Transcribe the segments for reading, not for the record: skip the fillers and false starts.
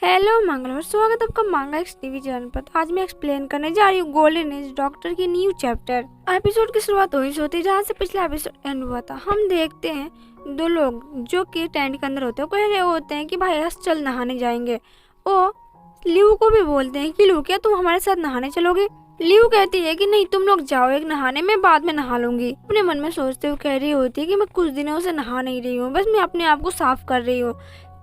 Hello मंगलवार, स्वागत है आपका मांगा एक्स टीवी चैनल पर। तो आज मैं एक्सप्लेन करने जा रही हूँ गोल्डन एज डॉक्टर की न्यू चैप्टर। एपिसोड की शुरुआत वहीं से होती है जहाँ से पिछला एपिसोड एंड हुआ था। हम देखते हैं दो लोग जो कि टेंट के अंदर होते हैं, कह रहे होते हैं कि भाई आज चल नहाने जाएंगे। वो लिव को भी बोलते हैं कि लिव क्या तुम हमारे साथ नहाने चलोगे। लिव कहती है कि नहीं तुम लोग जाओ एक नहाने, में बाद में नहा लूंगी। अपने मन में सोचते हुए कह रही होती है कि मैं कुछ दिनों से नहा नहीं रही हूँ, बस मैं अपने आप को साफ कर रही हूँ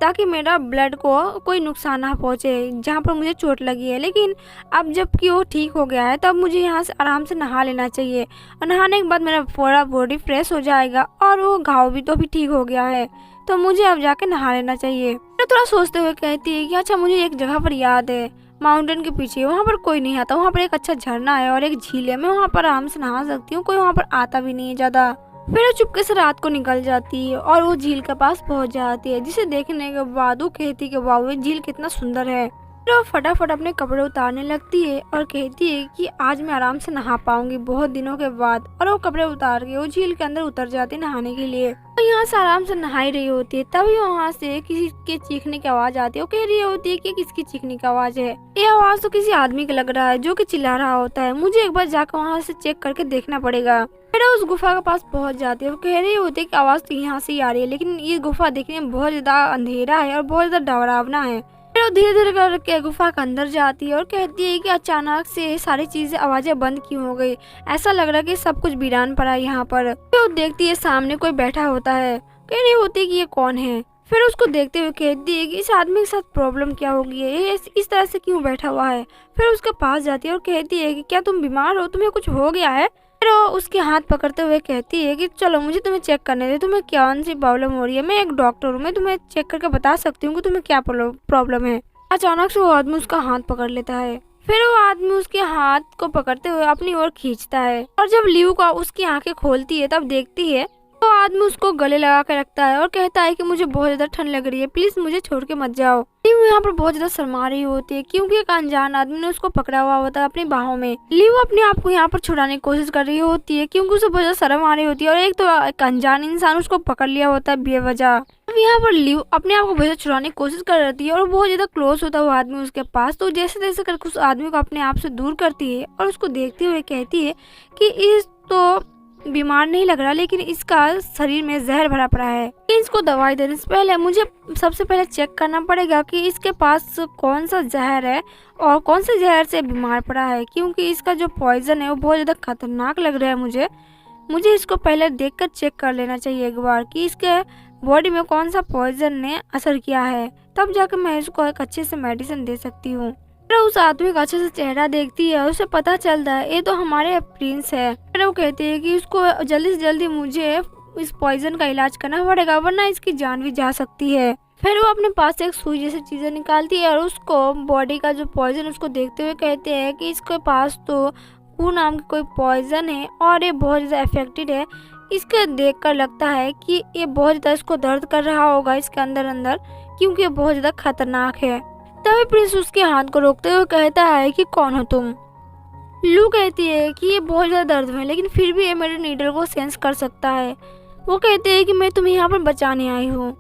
ताकि मेरा ब्लड को कोई नुकसान ना पहुंचे जहाँ पर मुझे चोट लगी है। लेकिन अब जबकि वो ठीक हो गया है तब मुझे यहाँ से आराम से नहा लेना चाहिए और नहाने के बाद मेरा पूरा बॉडी फ्रेश हो जाएगा और वो घाव भी तो भी ठीक हो गया है, तो मुझे अब जाके नहा लेना चाहिए। मैं थोड़ा सोचते हुए कहती है कि अच्छा मुझे एक जगह पर याद है, माउंटेन के पीछे, वहाँ पर कोई नहीं आता, वहाँ पर एक अच्छा झरना है और एक झील है, मैं वहाँ पर आराम से नहा सकती हूँ, कोई वहाँ पर आता भी नहीं है ज्यादा। फिर वो चुपके से रात को निकल जाती है और वो झील के पास पहुंच जाती है, जिसे देखने के बाद वो कहती है कि वाह ये झील कितना सुंदर है। फिर वो फटाफट अपने कपड़े उतारने लगती है और कहती है कि आज मैं आराम से नहा पाऊंगी बहुत दिनों के बाद। और वो कपड़े उतार के वो झील के अंदर उतर जाती है नहाने के लिए। तो यहाँ से आराम से नहाई रही होती है, तभी वहाँ से किसी के चीखने की आवाज आती है। वो कह रही होती है कि किसकी चीखने की आवाज है, ये आवाज तो किसी आदमी का लग रहा है जो कि चिल्ला रहा होता है, मुझे एक बार जाकर वहाँ से चेक करके देखना पड़ेगा। फिर उस गुफा के पास पहुंच जाती है। वो कह रही होती है कि आवाज तो यहाँ से ही आ रही है, लेकिन ये गुफा देखने में बहुत ज्यादा अंधेरा है और बहुत ज्यादा डरावना है। फिर वो धीरे धीरे करके गुफा के अंदर जाती है और कहती है कि अचानक से सारी चीजें आवाजें बंद क्यों हो गई, ऐसा लग रहा है कि सब कुछ वीरान पड़ा है यहाँ पर। फिर वो देखती है सामने कोई बैठा होता है, कह रही होती है कि ये कौन है। फिर उसको देखते हुए कहती है कि इस आदमी के साथ प्रॉब्लम क्या हो गई है, ये इस तरह से क्यों बैठा हुआ है। फिर उसके पास जाती है और कहती है कि क्या तुम बीमार हो, तुम्हें कुछ हो गया है। फिर वो उसके हाथ पकड़ते हुए कहती है कि चलो मुझे तुम्हें चेक करने दे, तुम्हें कौन सी प्रॉब्लम हो रही है, मैं एक डॉक्टर हूँ, मैं तुम्हें चेक करके बता सकती हूँ कि तुम्हें क्या प्रॉब्लम है। अचानक से वो आदमी उसका हाथ पकड़ लेता है। फिर वो आदमी उसके हाथ को पकड़ते हुए अपनी ओर खींचता है और जब लिव का उसकी आंखें खोलती है तब देखती है तो आदमी उसको गले लगा कर रखता है और कहता है कि मुझे बहुत ज्यादा ठंड लग रही है, प्लीज मुझे छोड़ के मत जाओ। लिव यहाँ पर बहुत ज्यादा शर्मा रही होती है क्योंकि एक अनजान आदमी ने उसको पकड़ा हुआ होता है अपनी बाहों में। लिव अपने आप को यहाँ पर छुड़ाने की कोशिश कर रही होती है क्योंकि उसे बहुत ज्यादा शर्म आ रही होती है और एक तो एक अनजान इंसान उसको पकड़ लिया होता है बेवजह। अब यहाँ पर लिव अपने आप को बहुत ज्यादा छुड़ाने की कोशिश कर रही है और बहुत ज्यादा क्लोज होता है वो आदमी उसके पास। तो जैसे तैसे करके उस आदमी को अपने आप से दूर करती है और उसको देखते हुए कहती है कि इस तो बीमार नहीं लग रहा, लेकिन इसका शरीर में जहर भरा पड़ा है, इसको दवाई देने से पहले मुझे सबसे पहले चेक करना पड़ेगा कि इसके पास कौन सा जहर है और कौन से जहर से बीमार पड़ा है, क्योंकि इसका जो पॉइजन है वो बहुत ज्यादा खतरनाक लग रहा है मुझे इसको पहले देखकर चेक कर लेना चाहिए एक बार कि इसके बॉडी में कौन सा पॉइजन ने असर किया है, तब जाकर मैं इसको एक अच्छे से मेडिसिन दे सकती हूँ। फिर उस आदमी का अच्छे से चेहरा देखती है, उसे पता चलता है ये तो हमारे प्रिंस है। फिर वो कहती है कि उसको जल्दी से जल्दी मुझे इस पॉइजन का इलाज करना पड़ेगा वरना इसकी जान भी जा सकती है। फिर वो अपने पास एक सुई जैसी चीजें निकालती है और उसको बॉडी का जो पॉइजन उसको देखते हुए कहते हैं कि इसके पास तो कू नाम की कोई पॉइजन है और ये बहुत ज्यादा इफेक्टेड है। इसके देखकर लगता है कि ये बहुत ज्यादा इसको दर्द कर रहा होगा इसके अंदर अंदर, क्योंकि ये बहुत ज्यादा खतरनाक है। तभी प्रिंस उसके हाथ को रोकते हुए कहता है कि कौन हो तुम। लू कहती है कि ये बहुत ज्यादा दर्द में लेकिन फिर भी ये मेरे नीडल को सेंस कर सकता है। वो कहते हैं कि मैं तुम्हें यहाँ पर बचाने आई हूँ।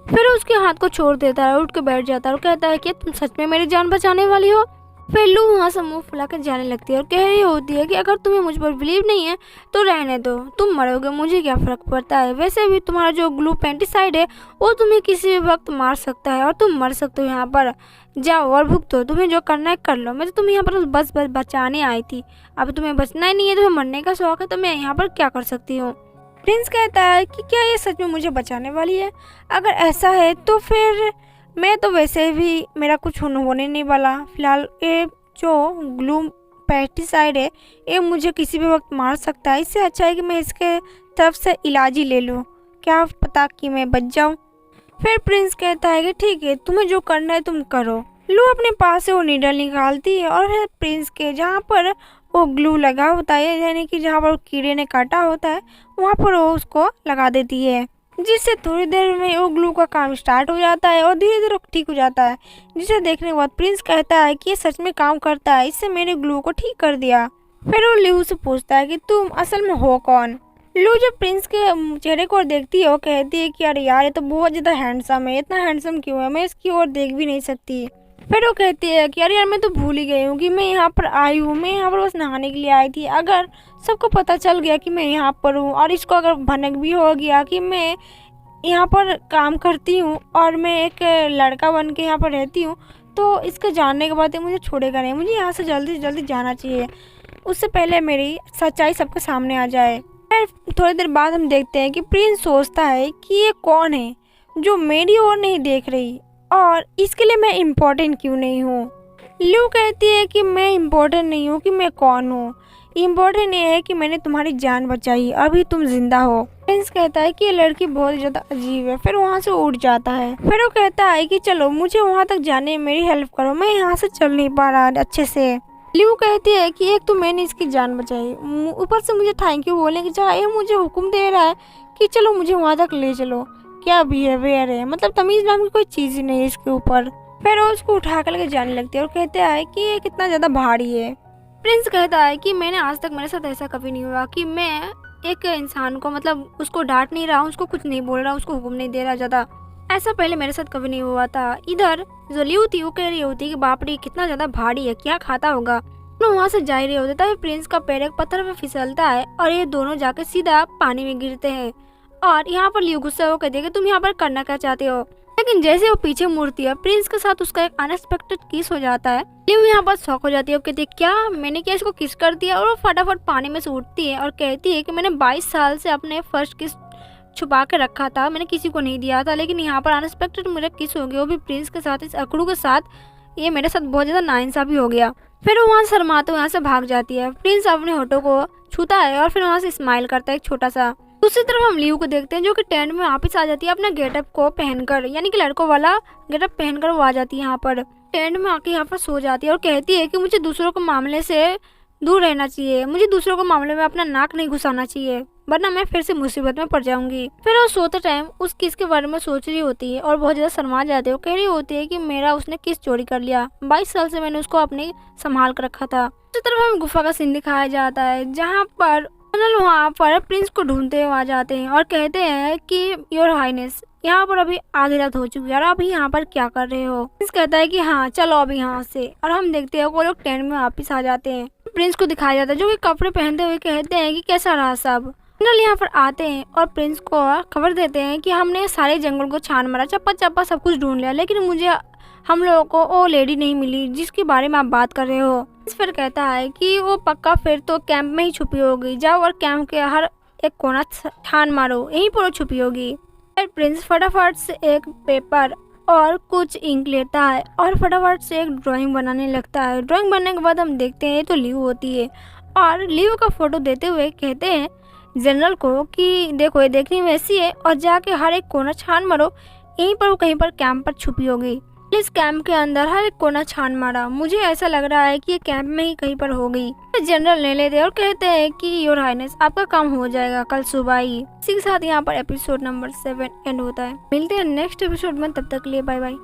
फिर उसके हाथ को छोड़ देता है, उठ के बैठ जाता है और कहता है कि तुम सच में मेरी जान बचाने वाली हो। फिर लू वहाँ से मुंह फुलाकर जाने लगती है और कह रही होती है कि अगर तुम्हें मुझ पर बिलीव नहीं है तो रहने दो, तुम मरोगे मुझे क्या फर्क पड़ता है, वैसे भी तुम्हारा जो ग्लू पेंटिसाइड है वो तुम्हें किसी भी वक्त मार सकता है और तुम मर सकते हो। यहाँ पर जाओ और भुगतो, तुम्हें जो करना है कर लो, मैं तो तुम्हें यहाँ पर बस बचाने आई थी, अब तुम्हें बचना ही नहीं है, तुम्हें मरने का शौक है तो मैं यहाँ पर क्या कर सकती हूँ। प्रिंस कहता है कि क्या ये सच में मुझे बचाने वाली है, अगर ऐसा है तो फिर मैं तो वैसे भी मेरा कुछ होने नहीं वाला, फिलहाल ये जो ग्लू पेस्टिसाइड है ये मुझे किसी भी वक्त मार सकता है, इससे अच्छा है कि मैं इसके तरफ से इलाज ही ले लूँ, क्या पता कि मैं बच जाऊँ। फिर प्रिंस कहता है कि ठीक है तुम्हें जो करना है तुम करो। लू अपने पास से वो नीडल निकालती है और फिर प्रिंस के जहाँ पर वो ग्लू लगा होता है, यानी कि जहाँ पर कीड़े ने काटा होता है वहाँ पर वो उसको लगा देती है, जिससे थोड़ी देर में वो ग्लू का काम स्टार्ट हो जाता है और धीरे धीरे ठीक हो जाता है। जिसे देखने के बाद प्रिंस कहता है कि ये सच में काम करता है, इससे मेरे ग्लू को ठीक कर दिया। फिर वो लिव से पूछता है कि तुम असल में हो कौन। लू जब प्रिंस के चेहरे को देखती है वो कहती है कि अरे यार ये तो बहुत ज़्यादा हैंडसम है, इतना हैंडसम क्यों है, मैं इसकी ओर देख भी नहीं सकती। फिर वो कहती है कि अरे यार मैं तो भूल ही गई हूँ कि मैं यहाँ पर आई हूँ, मैं यहाँ पर बस नहाने के लिए आई थी। अगर सबको पता चल गया कि मैं यहाँ पर हूँ और इसको अगर भनक भी हो गया कि मैं यहाँ पर काम करती हूँ और मैं एक लड़का बन के यहाँ पर रहती हूँ, तो इसके जानने के बाद ये मुझे छोड़ेगा नहीं। मुझे यहाँ से जल्दी से जल्दी जाना चाहिए, उससे पहले मेरी सच्चाई सबके सामने आ जाए। फिर थोड़ी देर बाद हम देखते हैं कि प्रिंस सोचता है कि ये कौन है जो मेरी ओर नहीं देख रही और इसके लिए मैं इम्पोर्टेंट क्यों नहीं हूँ। ल्यू कहती है कि मैं इम्पोर्टेंट नहीं हूँ कि मैं कौन हूँ, इम्पोर्टेंट ये है कि मैंने तुम्हारी जान बचाई, अभी तुम जिंदा हो। प्रिंस कहता है कि ये लड़की बहुत ज़्यादा अजीब है, फिर वहाँ से उठ जाता है। फिर वो कहता है कि चलो मुझे वहाँ तक जाने में मेरी हेल्प करो, मैं यहाँ से चल नहीं पा रहा अच्छे से। ल्यू कहती है कि एक तो मैंने इसकी जान बचाई, ऊपर से मुझे थैंक यू बोलने की जगह ये मुझे हुक्म दे रहा है कि चलो मुझे वहाँ तक ले चलो। क्या बिहेवियर है, मतलब तमीज़ नाम की कोई चीज़ ही नहीं है इसके ऊपर। फिर वो उसको उठा कर लेके जाने लगती है और कहते हैं कि ये कितना ज़्यादा भारी है। प्रिंस कहता है कि मैंने आज तक मेरे साथ ऐसा कभी नहीं हुआ कि मैं एक इंसान को मतलब उसको डांट नहीं रहा हूँ, उसको कुछ नहीं बोल रहा, उसको हुक्म नहीं दे रहा ज़्यादा, ऐसा पहले मेरे साथ कभी नहीं हुआ था। इधर जो ल्यू थी वो कह रही होती कि बाप रे कितना ज़्यादा भारी है, क्या खाता होगा। दोनों वहाँ से जा रहे होते तभी प्रिंस का पैर एक पत्थर पे फिसलता है और ये दोनों जाके सीधा पानी में गिरते हैं। और यहाँ पर ल्यू गुस्सा हो कहती है कि तुम यहाँ पर करना क्या चाहते हो, लेकिन जैसे वो पीछे मुड़ती है प्रिंस के साथ उसका एक अनएक्सपेक्टेड किस हो जाता है। ल्यू यहाँ पर शॉक हो जाती है, वो कहती है क्या मैंने क्या इसको किस कर दिया, और वो फटाफट पानी में से उठती है और कहती है कि मैंने 22 साल से अपने फर्स्ट किस छुपा के रखा था, मैंने किसी को नहीं दिया था, लेकिन यहाँ पर अनएक्सपेक्टेड मेरा किस हो गया, वो भी प्रिंस के साथ, इस अकड़ू के साथ। ये मेरे साथ बहुत ज़्यादा नाइंसाफ़ी हो गया। फिर वो वहाँ शर्माते हुए यहाँ से भाग जाती है। प्रिंस अपने होठों को छूता है और फिर वहाँ से स्माइल करता है एक छोटा सा। दूसरी तरफ हम ल्यू को देखते हैं जो कि टेंट में वापस आ जाती है अपना गेटअप को पहनकर, यानी कि लड़कों वाला गेटअप पहनकर वो आ जाती है यहाँ पर। टेंट में आके यहाँ पर सो जाती है और कहती है कि मुझे दूसरों के मामले से दूर रहना चाहिए, मुझे दूसरों के मामले में अपना नाक नहीं घुसाना चाहिए, वरना मैं फिर से मुसीबत में पड़ जाऊंगी। फिर वो सोते टाइम उस किस के बारे में सोच रही होती है और बहुत ज़्यादा शर्मा जाती है। वो कह रही होती है कि मेरा उसने किस चोरी कर लिया, 22 साल से मैंने उसको अपने संभाल कर रखा था। दूसरी तरफ हमें गुफा का सीन दिखाया जाता है जहाँ पर वहाँ पर प्रिंस को ढूंढते हुए आ जाते हैं और कहते हैं कि योर हाइनेस यहाँ पर अभी आधी रात हो चुकी है और आप यहाँ पर क्या कर रहे हो। प्रिंस कहता है कि हाँ चलो अभी यहाँ से, और हम देखते हैं वो लोग टेंट में वापस आ जाते हैं। प्रिंस को दिखाया जाता है जो कि कपड़े पहनते हुए कहते हैं कि कैसा रहा सब। जनरल यहाँ पर आते हैं और प्रिंस को खबर देते हैं कि हमने सारे जंगल को छान मारा, चप्पा चप्पा सब कुछ ढूंढ लिया, लेकिन मुझे हम लोगों को वो लेडी नहीं मिली जिसके बारे में आप बात कर रहे हो। फिर कहता है कि वो पक्का फिर तो कैंप में ही छुपी होगी, जाओ और कैंप के हर एक कोना छान मारो, यहीं पर वो छुपी होगी। फिर प्रिंस फटाफट से एक पेपर और कुछ इंक लेता है और फटाफट से एक ड्राइंग बनाने लगता है। ड्राइंग बनने के बाद हम देखते हैं तो ल्यू होती है और ल्यू का फोटो देते हुए कहते हैं जनरल को कि देखो ये देखने में ऐसी है और जाके हर एक कोना छान मारो, यहीं पर वो कहीं पर कैंप पर छुपी होगी। इस कैंप के अंदर हर एक कोना छान मारा, मुझे ऐसा लग रहा है कि ये कैंप में ही कहीं पर होगी। जनरल ले लेते और कहते हैं कि योर हाइनेस आपका काम हो जाएगा कल सुबह ही। इसी के साथ यहाँ पर एपिसोड नंबर 7 एंड होता है। मिलते हैं नेक्स्ट एपिसोड में, तब तक के लिए बाय बाय।